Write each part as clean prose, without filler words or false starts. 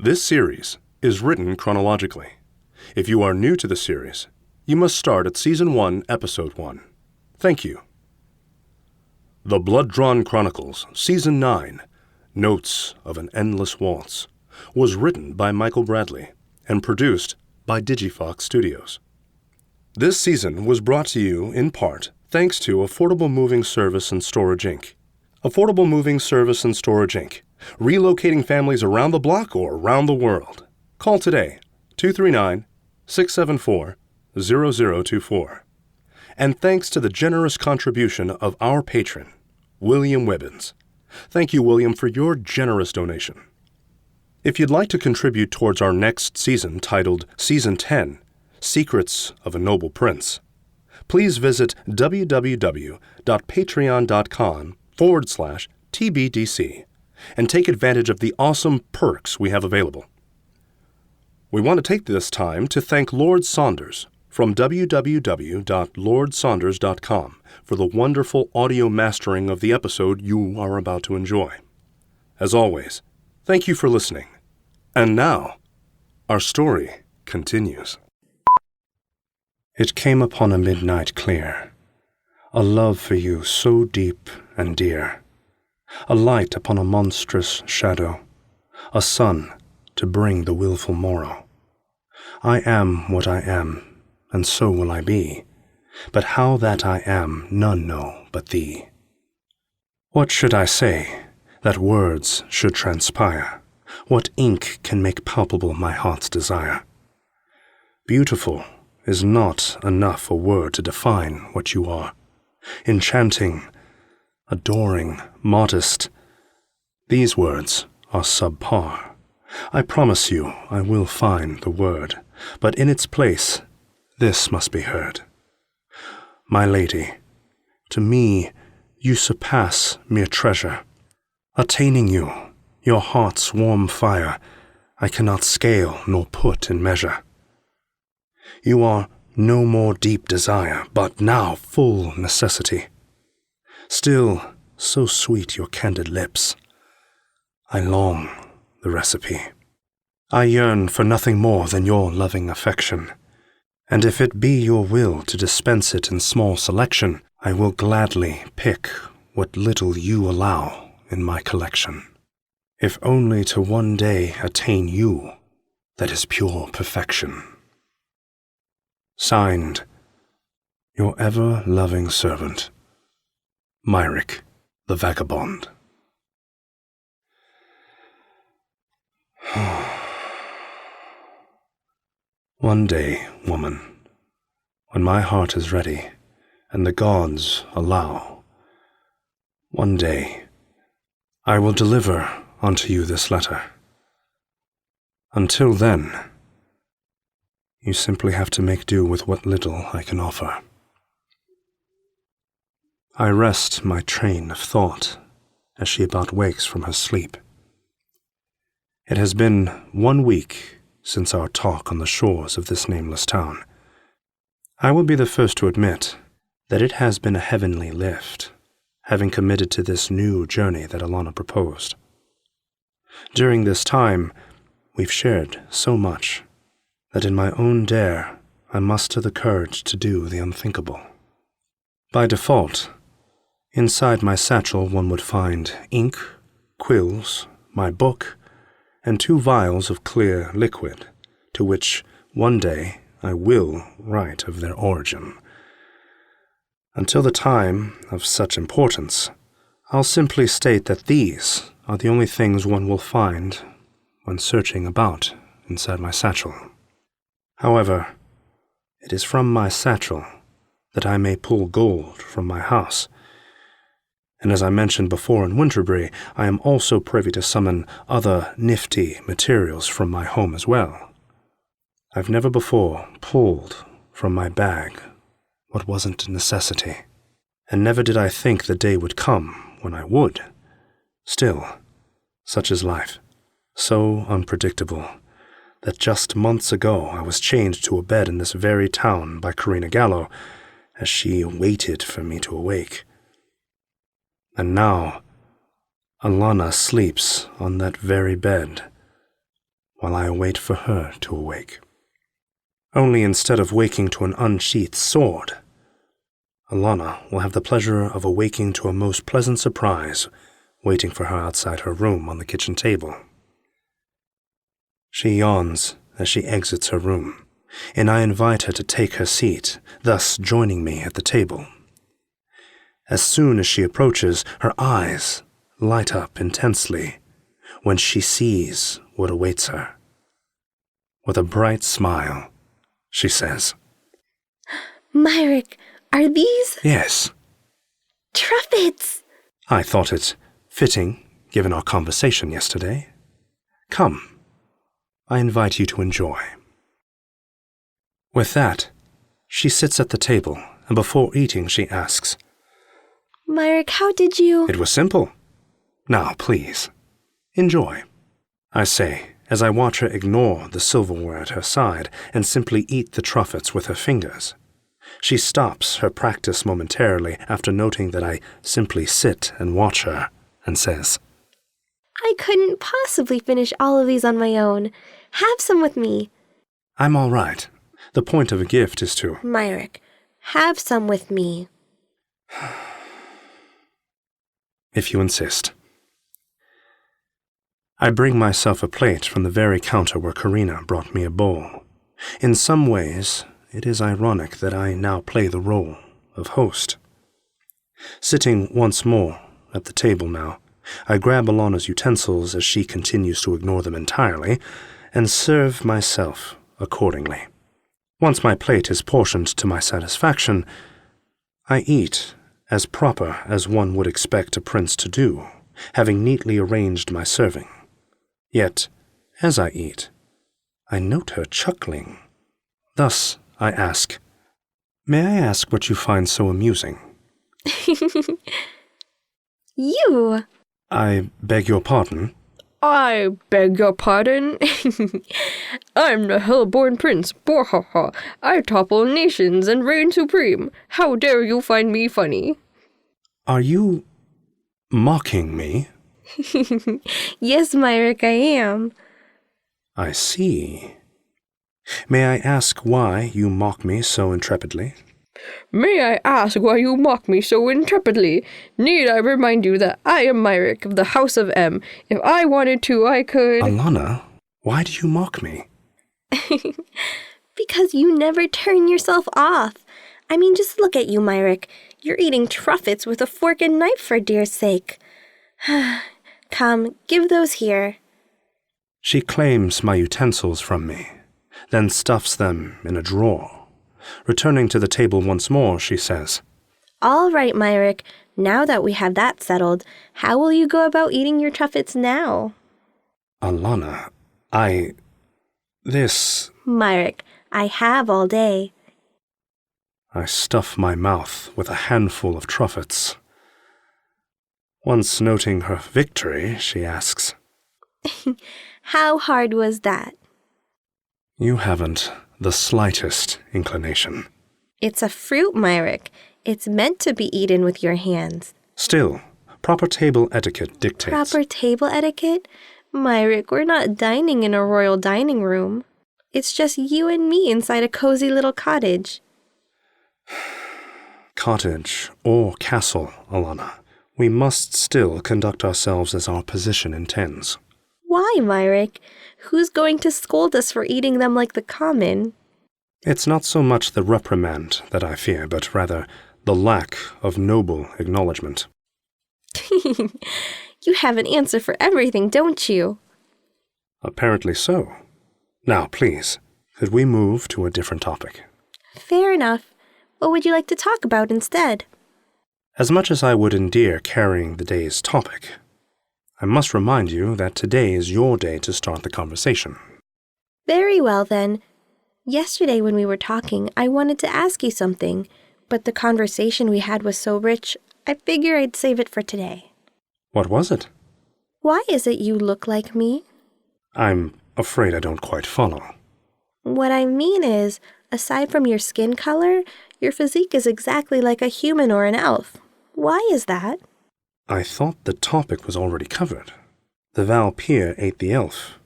This series is written chronologically. If you are new to the series, you must start at Season 1, Episode 1. Thank you. The Blood-Drawn Chronicles, Season 9, Notes of an Endless Waltz, was written by Michael Bradley and produced by Digifox Studios. This season was brought to you in part thanks to Affordable Moving Service and Storage, Inc. Affordable Moving Service and Storage, Inc. Relocating families around the block or around the world. Call today, 239-674-0024. And thanks to the generous contribution of our patron, William Webbins. Thank you, William, for your generous donation. If you'd like to contribute towards our next season, titled Season 10, Secrets of a Noble Prince, please visit www.patreon.com/TBDC and take advantage of the awesome perks we have available. We want to take this time to thank Lord Saunders from www.lordsaunders.com for the wonderful audio mastering of the episode you are about to enjoy. As always, thank you for listening. And now, our story continues. It came upon a midnight clear, a love for you so deep and dear, a light upon a monstrous shadow, a sun to bring the wilful morrow. I am what I am, and so will I be, but how that I am none know but thee. What should I say, that words should transpire? What ink can make palpable my heart's desire? Beautiful is not enough a word to define what you are. Enchanting, adoring, modest, these words are subpar. I promise you I will find the word, but in its place this must be heard. My lady, to me you surpass mere treasure. Attaining you, your heart's warm fire, I cannot scale nor put in measure. You are no more deep desire, but now full necessity. Still so sweet your candid lips, I long the recipe. I yearn for nothing more than your loving affection, and if it be your will to dispense it in small selection, I will gladly pick what little you allow in my collection, if only to one day attain you that is pure perfection. Signed, your ever-loving servant, Myrick the Vagabond. One day, woman, when my heart is ready, and the gods allow, one day I will deliver unto you this letter. Until then, you simply have to make do with what little I can offer. I rest my train of thought as she about wakes from her sleep. It has been 1 week since our talk on the shores of this nameless town. I will be the first to admit that it has been a heavenly lift, having committed to this new journey that Alannah proposed. During this time, we've shared so much that in my own dare I muster the courage to do the unthinkable. By default, inside my satchel one would find ink, quills, my book, and 2 vials of clear liquid, to which one day I will write of their origin. Until the time of such importance, I'll simply state that these are the only things one will find when searching about inside my satchel. However, it is from my satchel that I may pull gold from my house, and as I mentioned before in Winterbury, I am also privy to summon other nifty materials from my home as well. I've never before pulled from my bag what wasn't a necessity, and never did I think the day would come when I would. Still, such is life, so unpredictable, that just months ago I was chained to a bed in this very town by Karina Gallo, as she waited for me to awake. And now, Alannah sleeps on that very bed, while I await for her to awake. Only instead of waking to an unsheathed sword, Alannah will have the pleasure of awaking to a most pleasant surprise waiting for her outside her room on the kitchen table. She yawns as she exits her room, and I invite her to take her seat, thus joining me at the table. As soon as she approaches, her eyes light up intensely when she sees what awaits her. With a bright smile, she says, "Myrick, are these—" "Yes." "Truffets!" I thought it fitting, given our conversation yesterday. Come, I invite you to enjoy. With that, she sits at the table, and before eating she asks, "Myrick, how did you—" "It was simple. Now, please, enjoy," I say, as I watch her ignore the silverware at her side and simply eat the truffets with her fingers. She stops her practice momentarily after noting that I simply sit and watch her, and says, "I couldn't possibly finish all of these on my own. Have some with me." "I'm all right. The point of a gift is to—" "Myrick, have some with me." "If you insist." I bring myself a plate from the very counter where Karina brought me a bowl. In some ways, it is ironic that I now play the role of host. Sitting once more at the table now, I grab Alannah's utensils as she continues to ignore them entirely, and serve myself accordingly. Once my plate is portioned to my satisfaction, I eat as proper as one would expect a prince to do, having neatly arranged my serving. Yet, as I eat, I note her chuckling. Thus, I ask, "May I ask what you find so amusing?" "You!" "I beg your pardon?" "I beg your pardon. I'm the hell-born prince, Borhaha. I topple nations and reign supreme. How dare you find me funny?" "Are you mocking me?" "Yes, Myrick, I am." "I see. May I ask why you mock me so intrepidly?" "May I ask why you mock me so intrepidly? Need I remind you that I am Myrick of the House of M. If I wanted to, I could—" "Alannah, why do you mock me?" "Because you never turn yourself off. I mean, just look at you, Myrick. You're eating truffets with a fork and knife, for dear sake. Come, give those here." She claims my utensils from me, then stuffs them in a drawer. Returning to the table once more, she says, "All right, Myrick. Now that we have that settled, how will you go about eating your truffets now?" "Alannah, this—" "Myrick, I have all day." I stuff my mouth with a handful of truffets. Once noting her victory, she asks, "How hard was that?" "You haven't the slightest inclination." "It's a fruit, Myrick. It's meant to be eaten with your hands." "Still, proper table etiquette dictates—" "Proper table etiquette? Myrick, we're not dining in a royal dining room. It's just you and me inside a cozy little cottage." "Cottage or castle, Alannah, we must still conduct ourselves as our position intends." "Why, Myrick? Who's going to scold us for eating them like the common?" "It's not so much the reprimand that I fear, but rather the lack of noble acknowledgement." You have an answer for everything, don't you?" "Apparently so. Now, please, could we move to a different topic?" "Fair enough. What would you like to talk about instead?" As much as I would endear carrying the day's topic, I must remind you that today is your day to start the conversation. "Very well, then. Yesterday when we were talking, I wanted to ask you something, but the conversation we had was so rich, I figure I'd save it for today." "What was it?" "Why is it you look like me?" "I'm afraid I don't quite follow." "What I mean is, aside from your skin color, your physique is exactly like a human or an elf. Why is that?" "I thought the topic was already covered. The Valpyr ate the elf.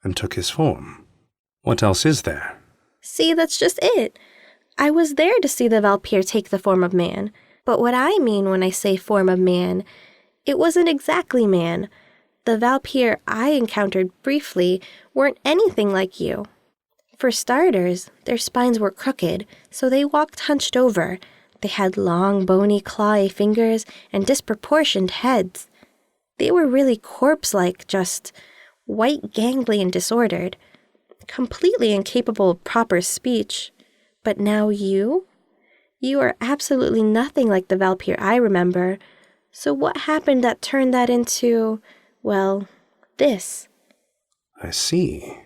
and took his form. What else is there? See, that's just it. I was there to see the Valpyr take the form of man. But what I mean when I say form of man, it wasn't exactly man. The Valpyr I encountered briefly weren't anything like you. For starters, their spines were crooked, so they walked hunched over. They had long, bony, clawy fingers and disproportioned heads. They were really corpse-like, just white, gangly, and disordered, completely incapable of proper speech. But now you are absolutely nothing like the Valpyr I remember. So what happened that turned that into, well, this? I see.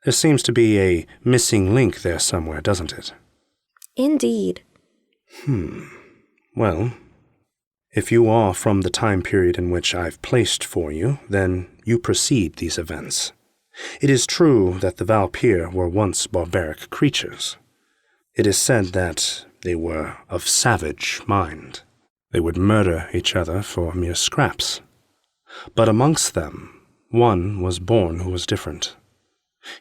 There seems to be a missing link there somewhere, doesn't it? Indeed. Well, if you are from the time period in which I've placed for you, then you precede these events. It is true that the Valpyr were once barbaric creatures. It is said that they were of savage mind. They would murder each other for mere scraps. But amongst them, one was born who was different.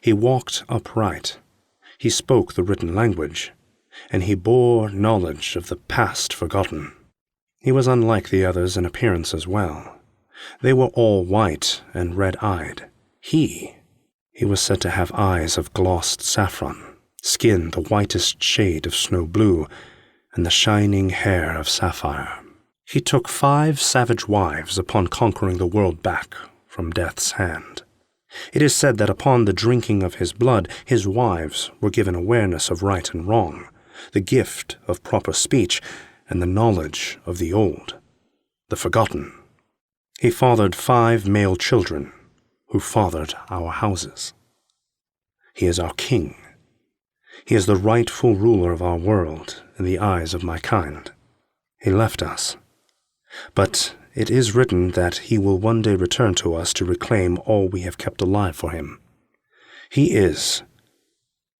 He walked upright. He spoke the written language, and he bore knowledge of the past forgotten. He was unlike the others in appearance as well. They were all white and red-eyed. He was said to have eyes of glossed saffron, skin the whitest shade of snow blue, and the shining hair of sapphire. He took 5 savage wives upon conquering the world back from death's hand. It is said that upon the drinking of his blood, his wives were given awareness of right and wrong, the gift of proper speech, and the knowledge of the old, the forgotten. He fathered 5 male children, who fathered our houses. He is our king. He is the rightful ruler of our world in the eyes of my kind. He left us. But it is written that he will one day return to us to reclaim all we have kept alive for him. He is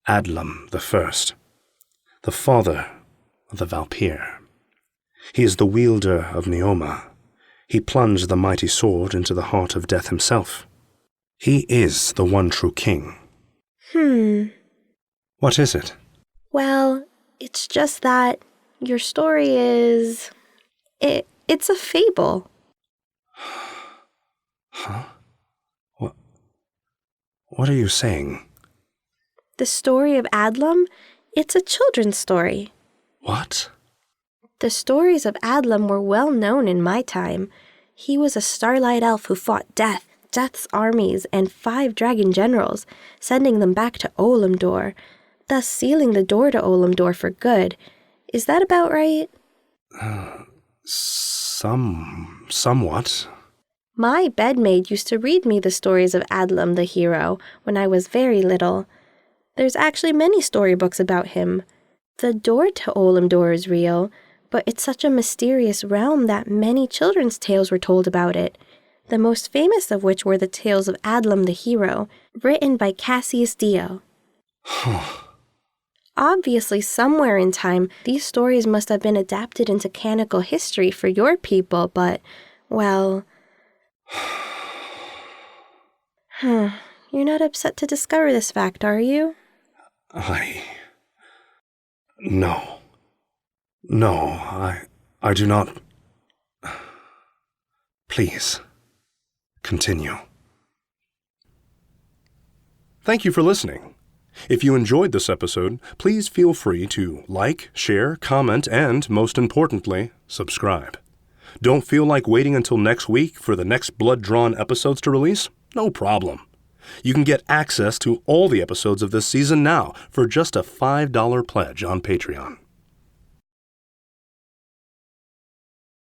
Adlam the First, the father of the Valpyr. He is the wielder of Neoma. He plunged the mighty sword into the heart of death himself. He is the one true king. What is it? Well, it's just that your story is... It's a fable. Huh? What are you saying? The story of Adlam? It's a children's story. What? The stories of Adlam were well known in my time. He was a starlight elf who fought Death's armies, and 5 dragon generals, sending them back to Olimdor, thus sealing the door to Olimdor for good. Is that about right? Somewhat. My bedmaid used to read me the stories of Adlam the hero when I was very little. There's actually many storybooks about him. The door to Olimdor is real, but it's such a mysterious realm that many children's tales were told about it, the most famous of which were the tales of Adlam the hero, written by Cassius Dio. Obviously, somewhere in time, these stories must have been adapted into canonical history for your people, but, well... You're not upset to discover this fact, are you? No, I do not... Please, continue. Thank you for listening. If you enjoyed this episode, please feel free to like, share, comment, and, most importantly, subscribe. Don't feel like waiting until next week for the next blood-drawn episodes to release? No problem. You can get access to all the episodes of this season now for just a $5 pledge on Patreon.